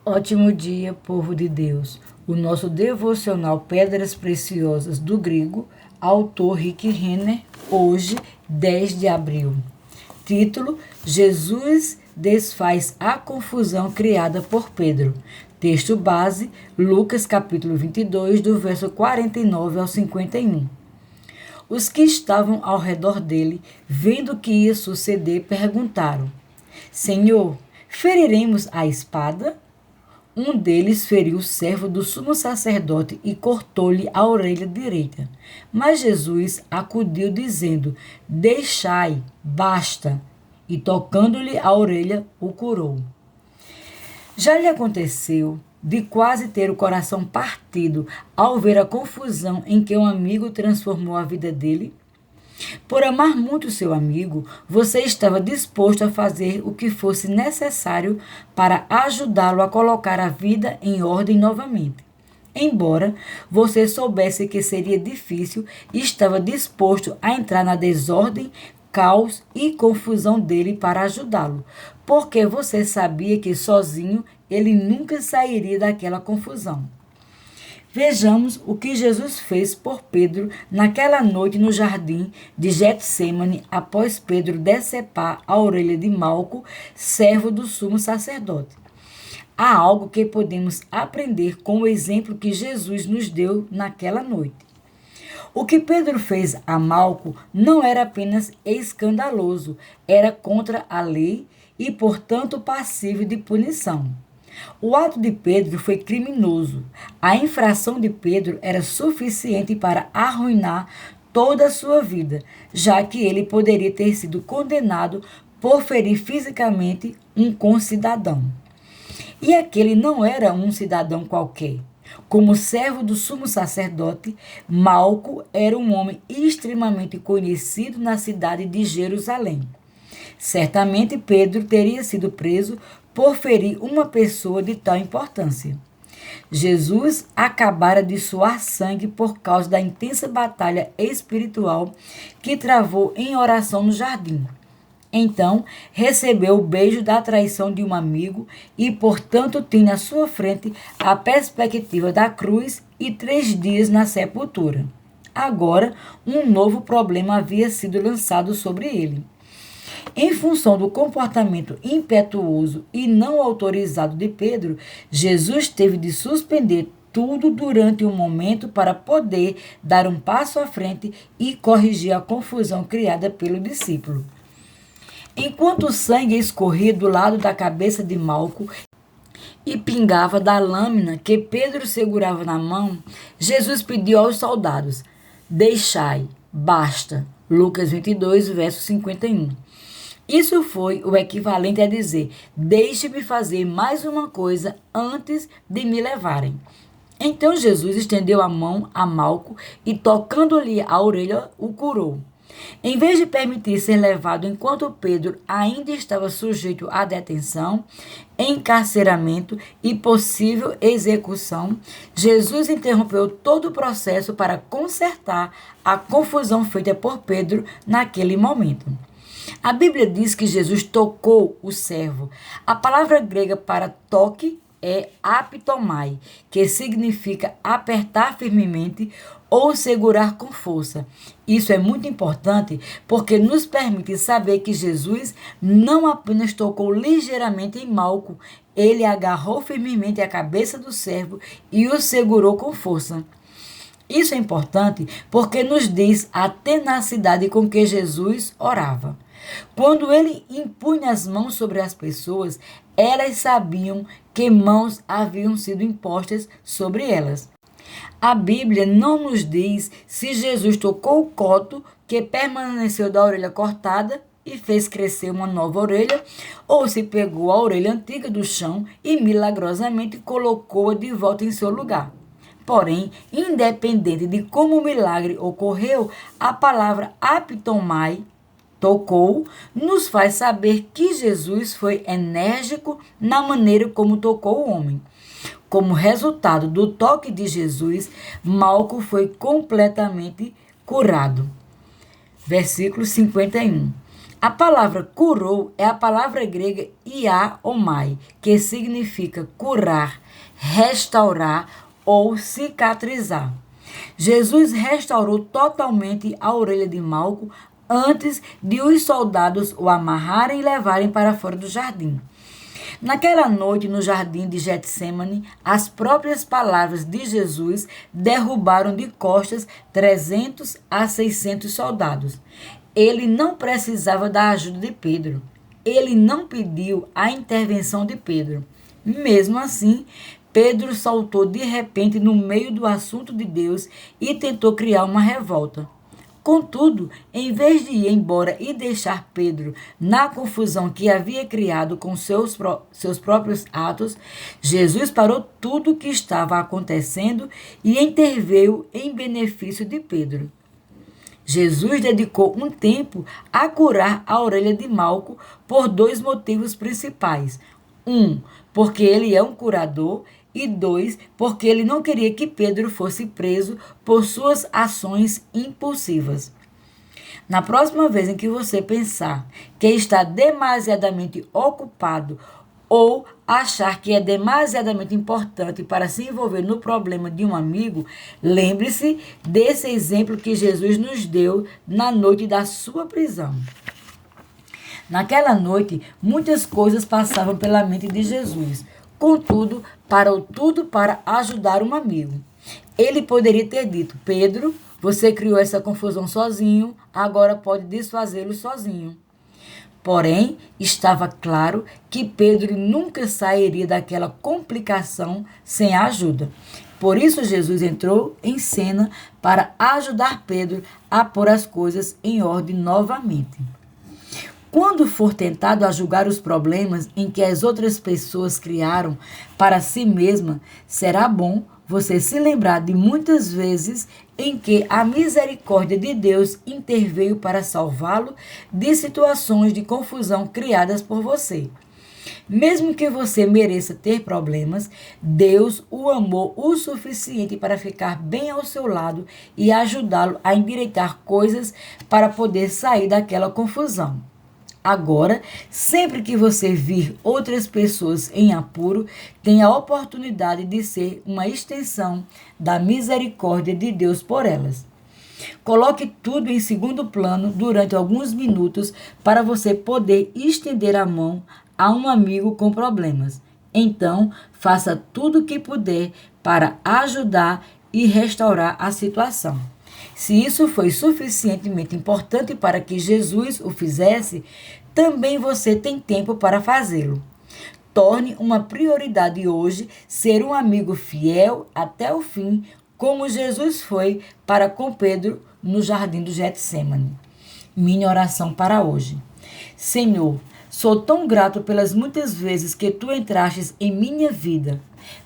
Ótimo dia, povo de Deus. O nosso devocional Pedras Preciosas do grego, autor Rick Renner, hoje, 10 de abril. Título: Jesus desfaz a confusão criada por Pedro. Texto base: Lucas capítulo 22, do verso 49 ao 51. Os que estavam ao redor dele, vendo o que ia suceder, perguntaram: Senhor, feriremos a espada? Um deles feriu o servo do sumo sacerdote e cortou-lhe a orelha direita. Mas Jesus acudiu, dizendo: Deixai, basta. E tocando-lhe a orelha, o curou. Já lhe aconteceu de quase ter o coração partido ao ver a confusão em que um amigo transformou a vida dele? Por amar muito seu amigo, você estava disposto a fazer o que fosse necessário para ajudá-lo a colocar a vida em ordem novamente. Embora você soubesse que seria difícil, estava disposto a entrar na desordem, caos e confusão dele para ajudá-lo, porque você sabia que sozinho ele nunca sairia daquela confusão. Vejamos o que Jesus fez por Pedro naquela noite no jardim de Getsêmani, após Pedro decepar a orelha de Malco, servo do sumo sacerdote. Há algo que podemos aprender com o exemplo que Jesus nos deu naquela noite. O que Pedro fez a Malco não era apenas escandaloso, era contra a lei e, portanto, passível de punição. O ato de Pedro foi criminoso. A infração de Pedro era suficiente para arruinar toda a sua vida, já que ele poderia ter sido condenado por ferir fisicamente um concidadão. E aquele não era um cidadão qualquer. Como servo do sumo sacerdote, Malco era um homem extremamente conhecido na cidade de Jerusalém. Certamente Pedro teria sido preso por ferir uma pessoa de tal importância. Jesus acabara de suar sangue por causa da intensa batalha espiritual que travou em oração no jardim. Então, recebeu o beijo da traição de um amigo e, portanto, tinha à sua frente a perspectiva da cruz e 3 dias na sepultura. Agora, um novo problema havia sido lançado sobre ele. Em função do comportamento impetuoso e não autorizado de Pedro, Jesus teve de suspender tudo durante um momento para poder dar um passo à frente e corrigir a confusão criada pelo discípulo. Enquanto o sangue escorria do lado da cabeça de Malco e pingava da lâmina que Pedro segurava na mão, Jesus pediu aos soldados: Deixai, basta. Lucas 22, verso 51. Isso foi o equivalente a dizer: deixe-me fazer mais uma coisa antes de me levarem. Então Jesus estendeu a mão a Malco e, tocando-lhe a orelha, o curou. Em vez de permitir ser levado enquanto Pedro ainda estava sujeito à detenção, encarceramento e possível execução, Jesus interrompeu todo o processo para consertar a confusão feita por Pedro naquele momento. A Bíblia diz que Jesus tocou o servo. A palavra grega para toque é apitomai, que significa apertar firmemente ou segurar com força. Isso é muito importante porque nos permite saber que Jesus não apenas tocou ligeiramente em Malco, ele agarrou firmemente a cabeça do servo e o segurou com força. Isso é importante porque nos diz a tenacidade com que Jesus orava. Quando ele impunha as mãos sobre as pessoas, elas sabiam que mãos haviam sido impostas sobre elas. A Bíblia não nos diz se Jesus tocou o coto que permaneceu da orelha cortada e fez crescer uma nova orelha, ou se pegou a orelha antiga do chão e milagrosamente colocou-a de volta em seu lugar. Porém, independente de como o milagre ocorreu, a palavra apitomai, tocou, nos faz saber que Jesus foi enérgico na maneira como tocou o homem. Como resultado do toque de Jesus, Malco foi completamente curado. Versículo 51. A palavra curou é a palavra grega iaomai, que significa curar, restaurar ou cicatrizar. Jesus restaurou totalmente a orelha de Malco antes de os soldados o amarrarem e levarem para fora do jardim. Naquela noite, no jardim de Getsêmani, as próprias palavras de Jesus derrubaram de costas 300 a 600 soldados. Ele não precisava da ajuda de Pedro. Ele não pediu a intervenção de Pedro. Mesmo assim, Pedro saltou de repente no meio do assunto de Deus e tentou criar uma revolta. Contudo, em vez de ir embora e deixar Pedro na confusão que havia criado com seus próprios atos, Jesus parou tudo o que estava acontecendo e interveio em benefício de Pedro. Jesus dedicou um tempo a curar a orelha de Malco por 2 motivos principais. 1, porque ele é um curador, e 2, porque ele não queria que Pedro fosse preso por suas ações impulsivas. Na próxima vez em que você pensar que está demasiadamente ocupado ou achar que é demasiadamente importante para se envolver no problema de um amigo, lembre-se desse exemplo que Jesus nos deu na noite da sua prisão. Naquela noite, muitas coisas passavam pela mente de Jesus. Contudo, parou tudo para ajudar um amigo. Ele poderia ter dito: Pedro, você criou essa confusão sozinho, agora pode desfazê-lo sozinho. Porém, estava claro que Pedro nunca sairia daquela complicação sem a ajuda. Por isso, Jesus entrou em cena para ajudar Pedro a pôr as coisas em ordem novamente. Quando for tentado a julgar os problemas em que as outras pessoas criaram para si mesma, será bom você se lembrar de muitas vezes em que a misericórdia de Deus interveio para salvá-lo de situações de confusão criadas por você. Mesmo que você mereça ter problemas, Deus o amou o suficiente para ficar bem ao seu lado e ajudá-lo a endireitar coisas para poder sair daquela confusão. Agora, sempre que você vir outras pessoas em apuro, tenha a oportunidade de ser uma extensão da misericórdia de Deus por elas. Coloque tudo em segundo plano durante alguns minutos para você poder estender a mão a um amigo com problemas. Então, faça tudo o que puder para ajudar e restaurar a situação. Se isso foi suficientemente importante para que Jesus o fizesse, também você tem tempo para fazê-lo. Torne uma prioridade hoje ser um amigo fiel até o fim, como Jesus foi para com Pedro no jardim do Getsêmani. Minha oração para hoje. Senhor, sou tão grato pelas muitas vezes que tu entrastes em minha vida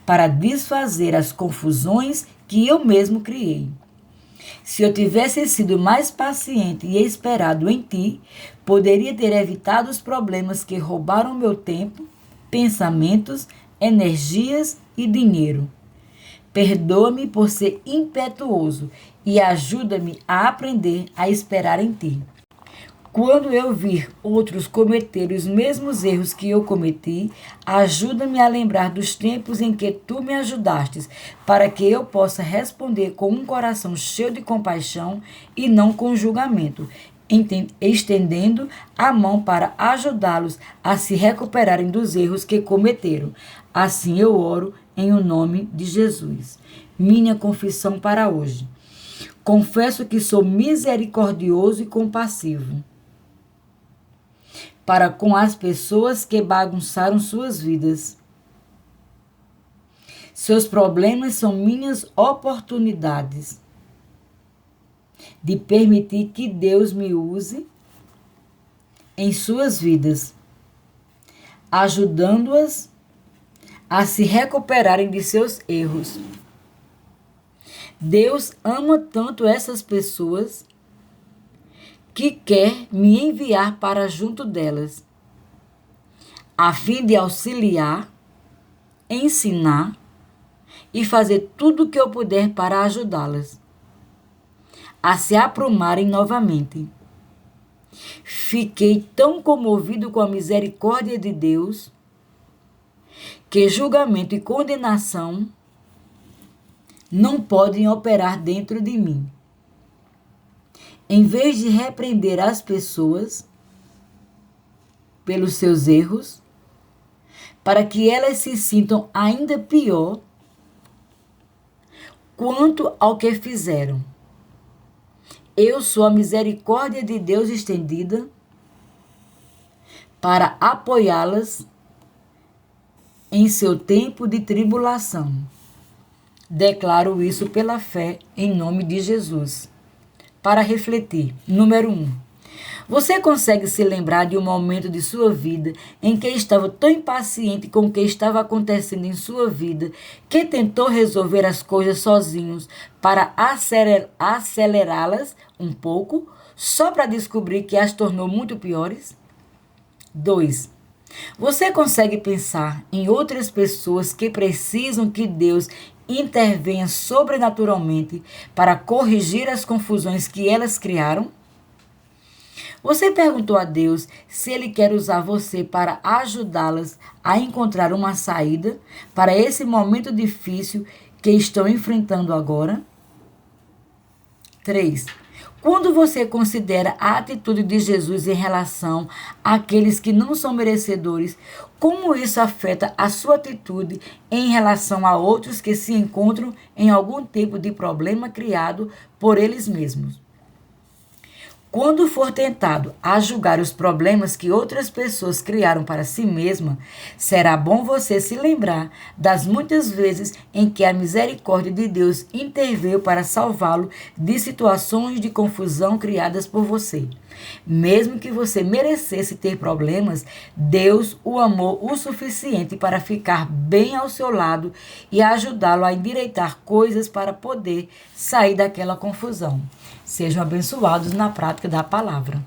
para desfazer as confusões que eu mesmo criei. Se eu tivesse sido mais paciente e esperado em ti, poderia ter evitado os problemas que roubaram meu tempo, pensamentos, energias e dinheiro. Perdoa-me por ser impetuoso e ajuda-me a aprender a esperar em ti. Quando eu vir outros cometer os mesmos erros que eu cometi, ajuda-me a lembrar dos tempos em que tu me ajudastes, para que eu possa responder com um coração cheio de compaixão e não com julgamento, estendendo a mão para ajudá-los a se recuperarem dos erros que cometeram. Assim eu oro em o nome de Jesus. Minha confissão para hoje. Confesso que sou misericordioso e compassivo para com as pessoas que bagunçaram suas vidas. Seus problemas são minhas oportunidades de permitir que Deus me use em suas vidas, ajudando-as a se recuperarem de seus erros. Deus ama tanto essas pessoas que quer me enviar para junto delas, a fim de auxiliar, ensinar e fazer tudo o que eu puder para ajudá-las a se aprumarem novamente. Fiquei tão comovido com a misericórdia de Deus que julgamento e condenação não podem operar dentro de mim. Em vez de repreender as pessoas pelos seus erros, para que elas se sintam ainda pior quanto ao que fizeram, eu sou a misericórdia de Deus estendida para apoiá-las em seu tempo de tribulação. Declaro isso pela fé em nome de Jesus. Para refletir, número 1. Você consegue se lembrar de um momento de sua vida em que estava tão impaciente com o que estava acontecendo em sua vida que tentou resolver as coisas sozinhos para acelerá-las um pouco, só para descobrir que as tornou muito piores? 2. Você consegue pensar em outras pessoas que precisam que Deus intervenha sobrenaturalmente para corrigir as confusões que elas criaram? Você perguntou a Deus se Ele quer usar você para ajudá-las a encontrar uma saída para esse momento difícil que estão enfrentando agora? 3. Quando você considera a atitude de Jesus em relação àqueles que não são merecedores, como isso afeta a sua atitude em relação a outros que se encontram em algum tipo de problema criado por eles mesmos? Quando for tentado a julgar os problemas que outras pessoas criaram para si mesma, será bom você se lembrar das muitas vezes em que a misericórdia de Deus interveio para salvá-lo de situações de confusão criadas por você. Mesmo que você merecesse ter problemas, Deus o amou o suficiente para ficar bem ao seu lado e ajudá-lo a endireitar coisas para poder sair daquela confusão. Sejam abençoados na prática da palavra.